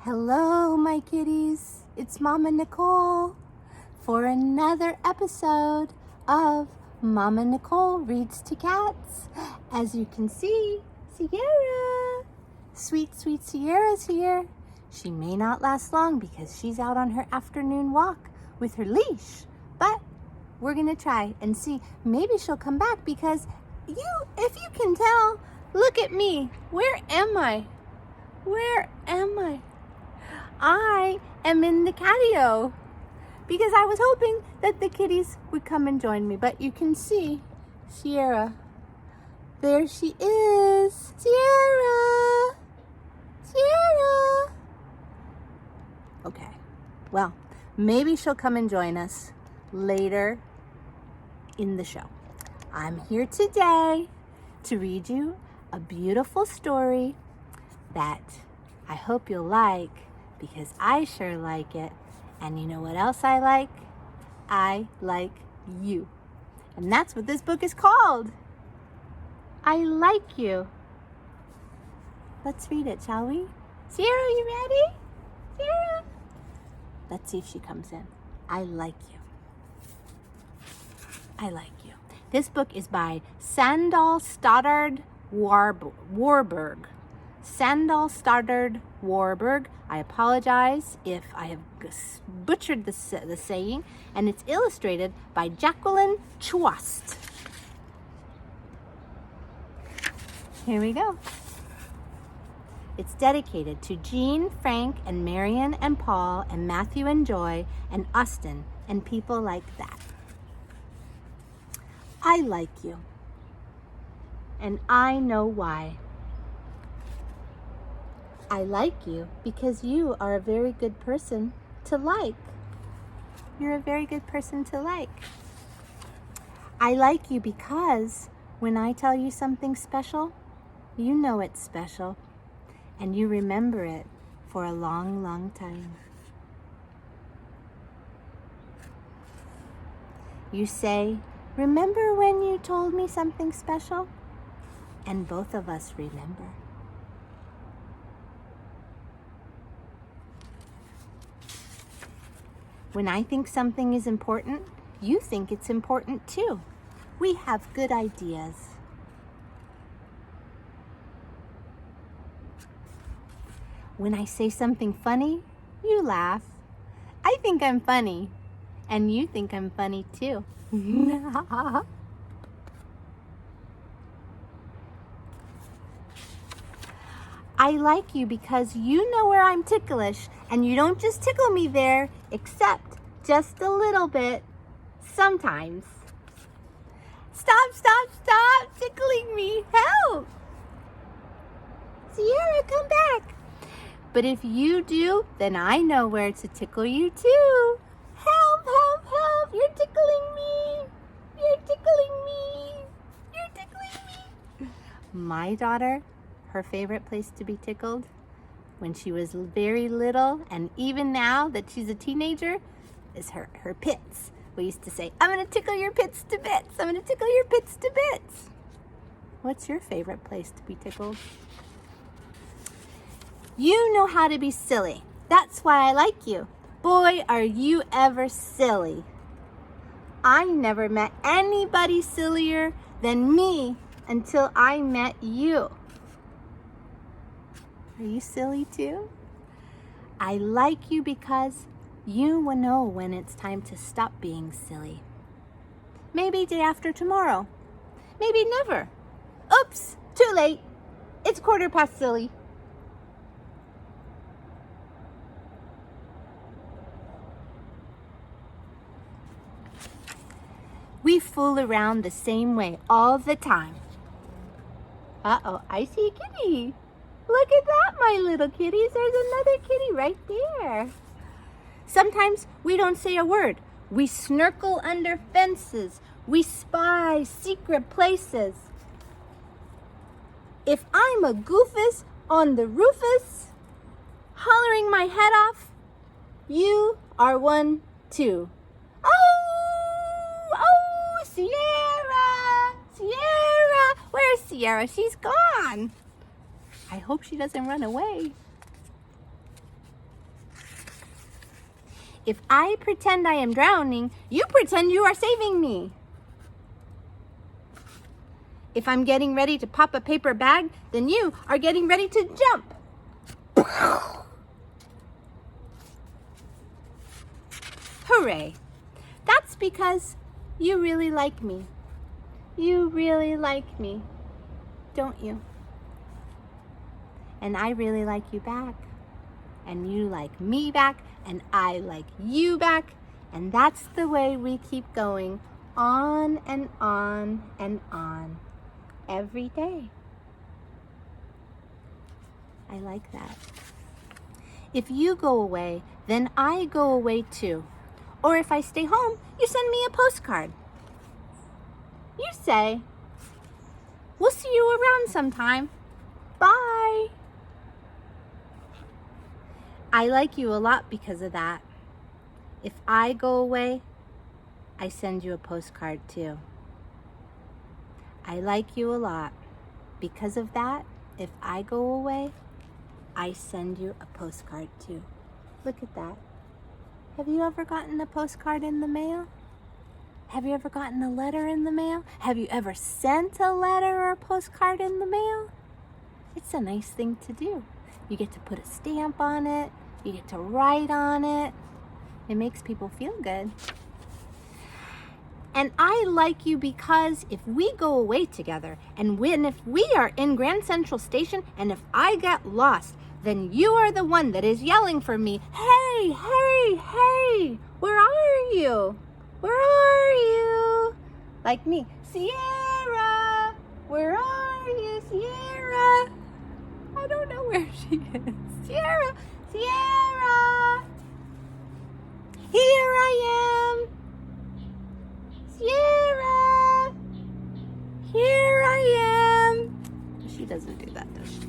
Hello, my kitties. It's Mama Nicole for another episode of Mama Nicole Reads to Cats. As you can see, Sierra, sweet Sierra's here. She may not last long because she's out on her afternoon walk with her leash, but we're gonna try and see. Maybe she'll come back because if you can tell, look at me. Where am I? I am in the catio because I was hoping that the kitties would come and join me. But you can see Sierra. There she is. Sierra. Okay, well, maybe she'll come and join us later in the show. I'm here today to read you a beautiful story that I hope you'll like, because I sure like it. And you know what else I like? I like you. And that's what this book is called. I Like You. Let's read it, shall we? Sierra, you ready? Sierra? Let's see if she comes in. I Like You. I Like You. This book is by Sandol Stoddard Warburg. Sandol Stoddard Warburg. I apologize if I have butchered the saying, and it's illustrated by Jacqueline Chwast. Here we go. It's dedicated to Jean, Frank, and Marion, and Paul, and Matthew, and Joy, and Austin, and people like that. I like you, and I know why. I like you because you are a very good person to like. You're a very good person to like. I like you because when I tell you something special, you know it's special, and you remember it for a long, long time. You say, "Remember when you told me something special?" And both of us remember. When I think something is important, you think it's important too. We have good ideas. When I say something funny, you laugh. I think I'm funny, and you think I'm funny too. I like you because you know where I'm ticklish, and you don't just tickle me there, except just a little bit, sometimes. Stop tickling me, help! Sierra, come back. But if you do, then I know where to tickle you too. Help, you're tickling me. My daughter, her favorite place to be tickled when she was very little, and even now that she's a teenager, is her pits. We used to say, "I'm gonna tickle your pits to bits. I'm gonna tickle your pits to bits." What's your favorite place to be tickled? You know how to be silly. That's why I like you. Boy, are you ever silly. I never met anybody sillier than me until I met you. Are you silly too? I like you because you will know when it's time to stop being silly. Maybe day after tomorrow. Maybe never. Oops, too late. It's 1/4 silly. We fool around the same way all the time. Uh-oh, I see a kitty. Look at that, my little kitties. There's another kitty right there. Sometimes we don't say a word. We snirkle under fences. We spy secret places. If I'm a goofus on the roofus, hollering my head off, you are one too. Oh, Sierra! Where's Sierra? She's gone. I hope she doesn't run away. If I pretend I am drowning, you pretend you are saving me. If I'm getting ready to pop a paper bag, then you are getting ready to jump. Hooray! That's because you really like me. You really like me, don't you? And I really like you back. And you like me back, and I like you back. And that's the way we keep going on and on and on every day. I like that. If you go away, then I go away too. Or if I stay home, you send me a postcard. You say, we'll see you around sometime. Bye. I like you a lot because of that. If I go away, I send you a postcard too. I like you a lot. Because of that, if I go away, I send you a postcard too. Look at that. Have you ever gotten a postcard in the mail? Have you ever gotten a letter in the mail? Have you ever sent a letter or a postcard in the mail? It's a nice thing to do. You get to put a stamp on it. You get to write on it. It makes people feel good. And I like you because if we go away together, and if we are in Grand Central Station, and if I get lost, then you are the one that is yelling for me, hey, hey, hey, where are you? Where are you? Like me, Sierra, where are you, Sierra? I don't know where she is. Sierra, Sierra, here I am. Sierra, here I am. She doesn't do that, does she?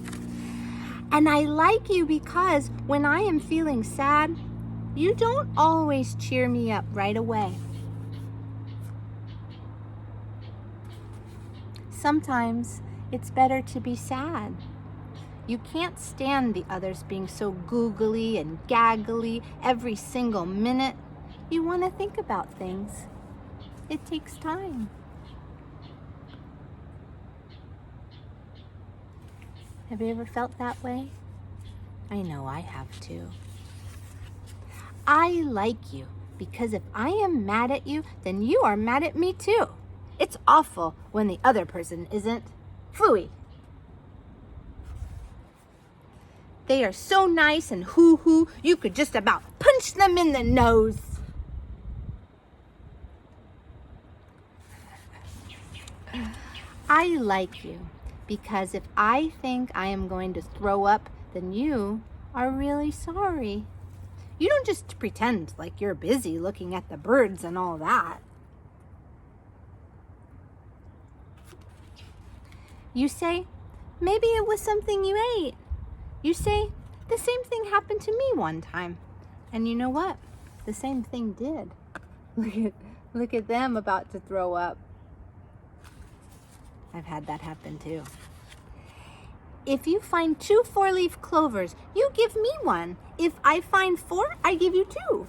And I like you because when I am feeling sad, you don't always cheer me up right away. Sometimes it's better to be sad. You can't stand the others being so googly and gaggly every single minute. You want to think about things. It takes time. Have you ever felt that way? I know I have too. I like you because if I am mad at you, then you are mad at me too. It's awful when the other person isn't. Phooey. They are so nice and hoo-hoo, you could just about punch them in the nose. I like you because if I think I am going to throw up, then you are really sorry. You don't just pretend like you're busy looking at the birds and all that. You say, maybe it was something you ate. You say, the same thing happened to me one time. And you know what? The same thing did. Look at them about to throw up. I've had that happen too. If you find 2 4-leaf clovers, you give me one. If I find 4, I give you 2.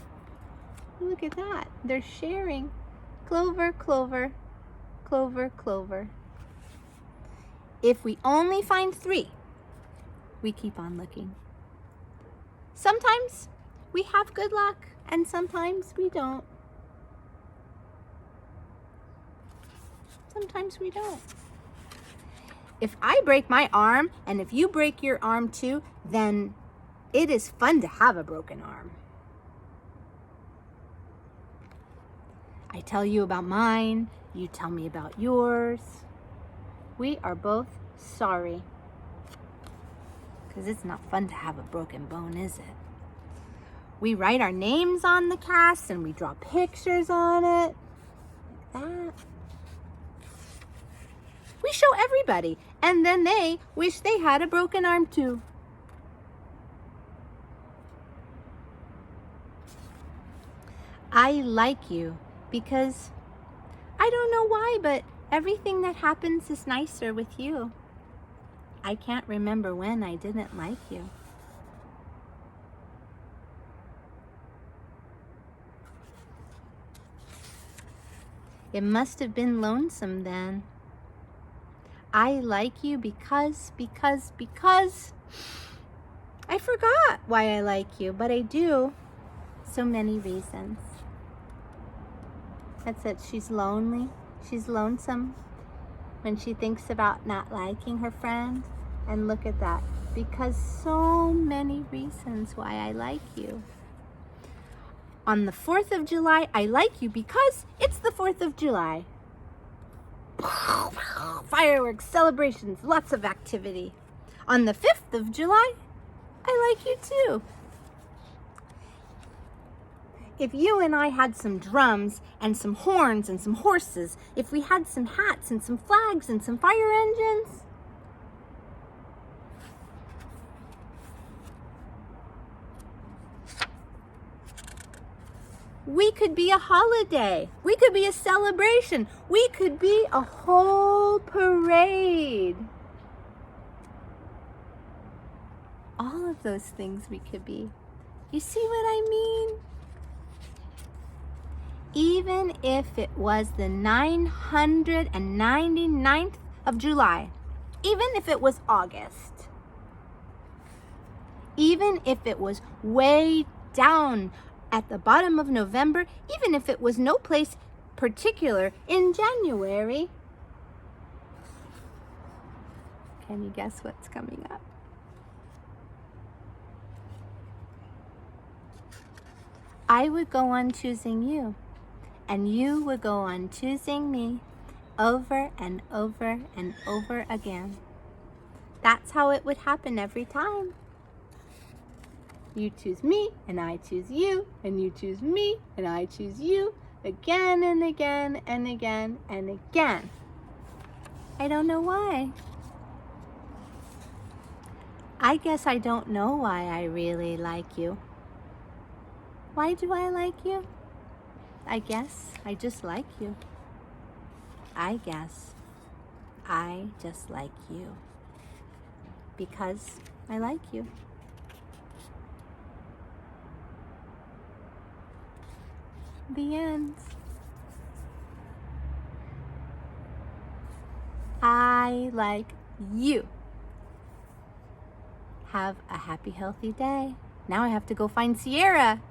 Look at that. They're sharing. Clover, clover, clover, clover. If we only find 3, we keep on looking. Sometimes we have good luck and sometimes we don't. Sometimes we don't. If I break my arm and if you break your arm too, then it is fun to have a broken arm. I tell you about mine, you tell me about yours. We are both sorry. Because it's not fun to have a broken bone, is it? We write our names on the cast and we draw pictures on it. Like that. We show everybody, and then they wish they had a broken arm too. I like you because I don't know why, but everything that happens is nicer with you. I can't remember when I didn't like you. It must have been lonesome then. I like you because I forgot why I like you, but I do. So many reasons. That's it. She's lonely. She's lonesome when she thinks about not liking her friend. And look at that. Because so many reasons why I like you. On the 4th of July, I like you because it's the 4th of July. Fireworks, celebrations, lots of activity. On the 5th of July, I like you too. If you and I had some drums and some horns and some horses, if we had some hats and some flags and some fire engines, we could be a holiday. We could be a celebration. We could be a whole parade. All of those things we could be. You see what I mean? Even if it was the 999th of July, even if it was August, even if it was way down at the bottom of November, even if it was no place particular in January. Can you guess what's coming up? I would go on choosing you, and you would go on choosing me over and over and over again. That's how it would happen every time. You choose me, and I choose you, and you choose me, and I choose you, again and again and again and again. I don't know why. I guess I don't know why I really like you. Why do I like you? I guess I just like you. I guess I just like you. Because I like you. The end. I like you. Have a happy, healthy day. Now I have to go find Sierra.